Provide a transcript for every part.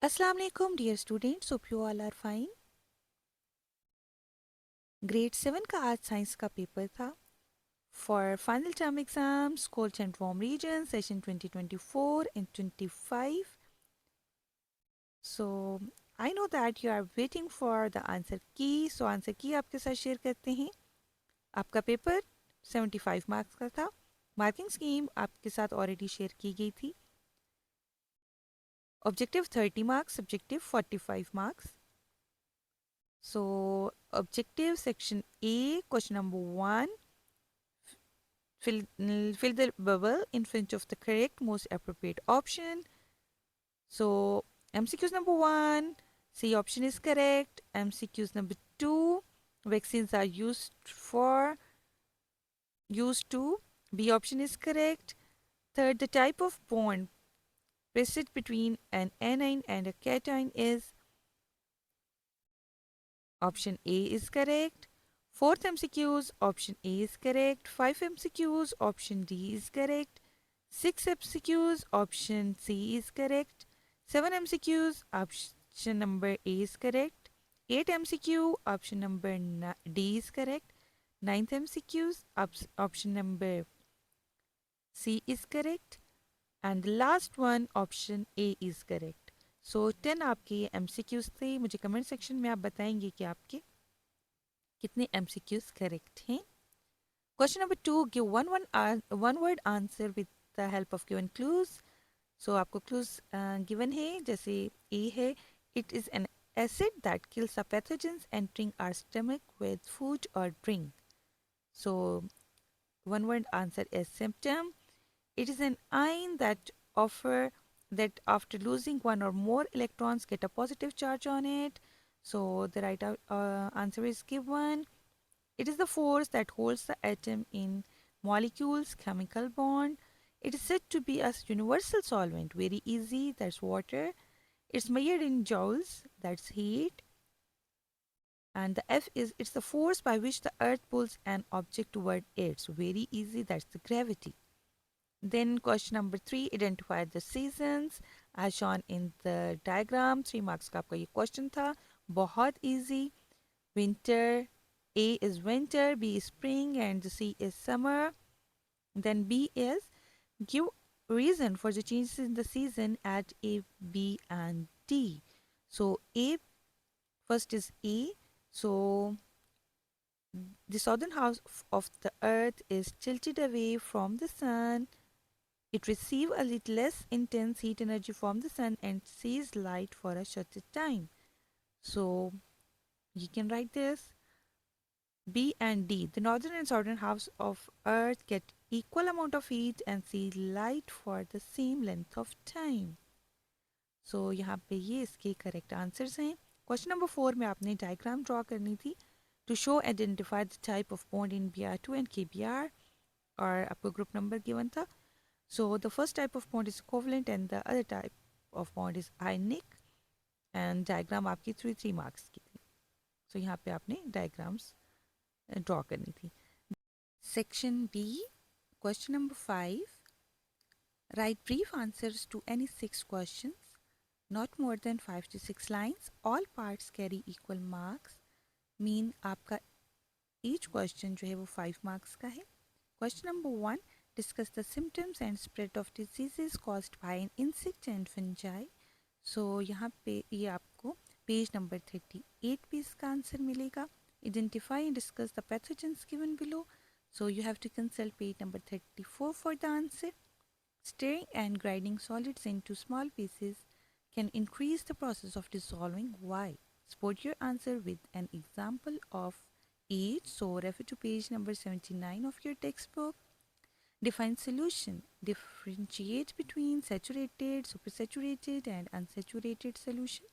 Assalamu alaikum dear students, hope you all are fine. Grade 7 का आज science का paper था for final term exams cold and warm region session 2024 and 25. So I know that you are waiting for the answer key. So answer की आपके साथ share करते हैं. आपका पेपर 75 मार्क्स का था. मार्किंग स्कीम आपके साथ ऑलरेडी शेयर की गई थी. Objective 30 marks, subjective 45 marks. So objective section A, question number 1. Fill the bubble in front of the correct most appropriate option. So MCQs number 1, C option is correct. MCQs number 2, vaccines are used to, B option is correct. Third, the type of bond present between an anion and a cation is, option A is correct. Fourth MCQs, option A is correct. 5 MCQs, option D is correct. 6 MCQs, option C is correct. 7 MCQs, option number A is correct. 8 MCQ, option number D is correct. 9th MCQs, option number C is correct. And the last one, option A is correct. So 10 आपके MCQs थे. मुझे comment section में आप बताएंगे कि आपके कितने MCQs correct हैं. Question number 2, give one word answer with the help of given clues. So आपको clues given है, जैसे A है, it is an acid that kills the pathogens entering our stomach with food or drink. So one word answer is symptom. It is an ion that after losing one or more electrons get a positive charge on it. So the right answer is given. It is the force that holds the atom in molecules, chemical bond. It is said to be a universal solvent, very easy, that's water. It's measured in joules, that's heat. And the F is, it's the force by which the earth pulls an object toward it. So very easy, that's the gravity. Then question number 3, identify the seasons as shown in the diagram. 3 marks का आपका ये question था. बहुत easy. Winter, A is winter, B is spring, and C is summer. Then B is, give reason for the changes in the season at A, B, and D. So A, first is A. So the southern half of the earth is tilted away from the sun. It receives a little less intense heat energy from the sun and sees light for a shorter time. So you can write this. B and D. The northern and southern halves of Earth get equal amount of heat and see light for the same length of time. So यहाँ पे ये इसके correct answers हैं. Question number 4 में आपने diagram draw करनी थी to show identify the type of bond in Br2 and Kbr, और आपको ग्रुप नंबर गिवन था. So the first type of bond is covalent and the other type of bond is ionic, and diagram आपकी 3 marks की थी. So यहाँ पे आपने diagrams draw करनी थी. Section B, question number 5. Write brief answers to any 6 questions, not more than 5 to 6 lines. All parts carry equal marks. Mean आपका each question जो है वो 5 marks का है. Question number 1. Discuss the symptoms and spread of diseases caused by an insect and fungi. So यहाँ पे ये आपको पेज नंबर 38 पे इसका आंसर मिलेगा. Identify and discuss the pathogens given below. So you have to consult page number 34 for the answer. Stirring and grinding solids into small pieces can increase the process of dissolving. Why? Support your answer with an example of each. So refer to page number 79 of your textbook. Define solution. Differentiate between saturated, supersaturated, and unsaturated solution.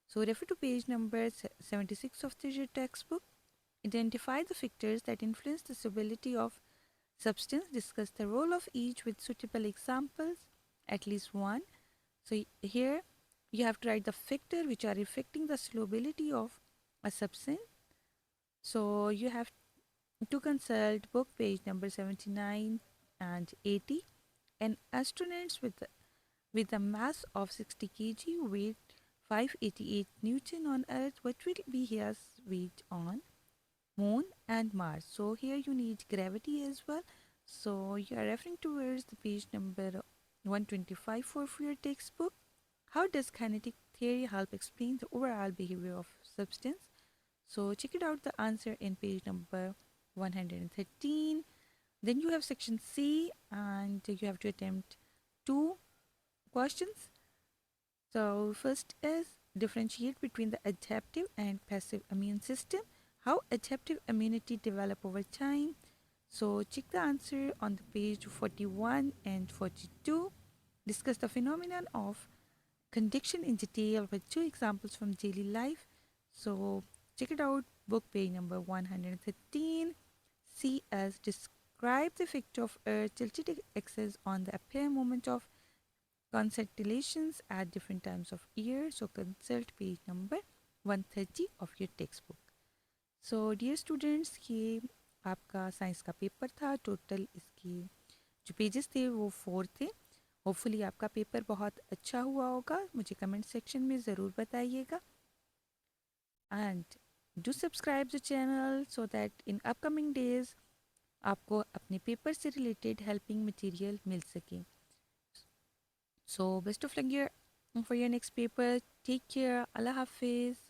So refer to page number 76 of your textbook. Identify the factors that influence the stability of substance. Discuss the role of each with suitable examples, at least one. So here you have to write the factor which are affecting the solubility of a substance. So you have to consult book page number 79 and 80. An astronaut with a mass of 60 kg weight 588 Newton on Earth, what will be his weight on Moon and Mars? So here you need gravity as well. So you are referring towards the page number 125 for your textbook. How does kinetic theory help explain the overall behavior of substance? So check it out the answer in page number 113. Then you have section C and you have to attempt two questions. So first is differentiate between the adaptive and passive immune system. How adaptive immunity develop over time. So check the answer on the page 41 and 42. Discuss the phenomenon of conduction in detail with two examples from daily life. So check it out, book page number 113. C as describe the effect of Earth tilted axis on the apparent moment of constellations at different times of year. So consult page number 130 of your textbook. So dear students, ये आपका science का paper था. Total इसके जो pages थे वो 4 थे. Hopefully आपका पेपर बहुत अच्छा हुआ होगा. मुझे कमेंट सेक्शन में ज़रूर बताइएगा. And do subscribe the channel so that in upcoming days आपको अपने पेपर से रिलेटेड हेल्पिंग मटेरियल मिल सके. So best of luck for your next paper. Take care. अल्लाह हाफिज़.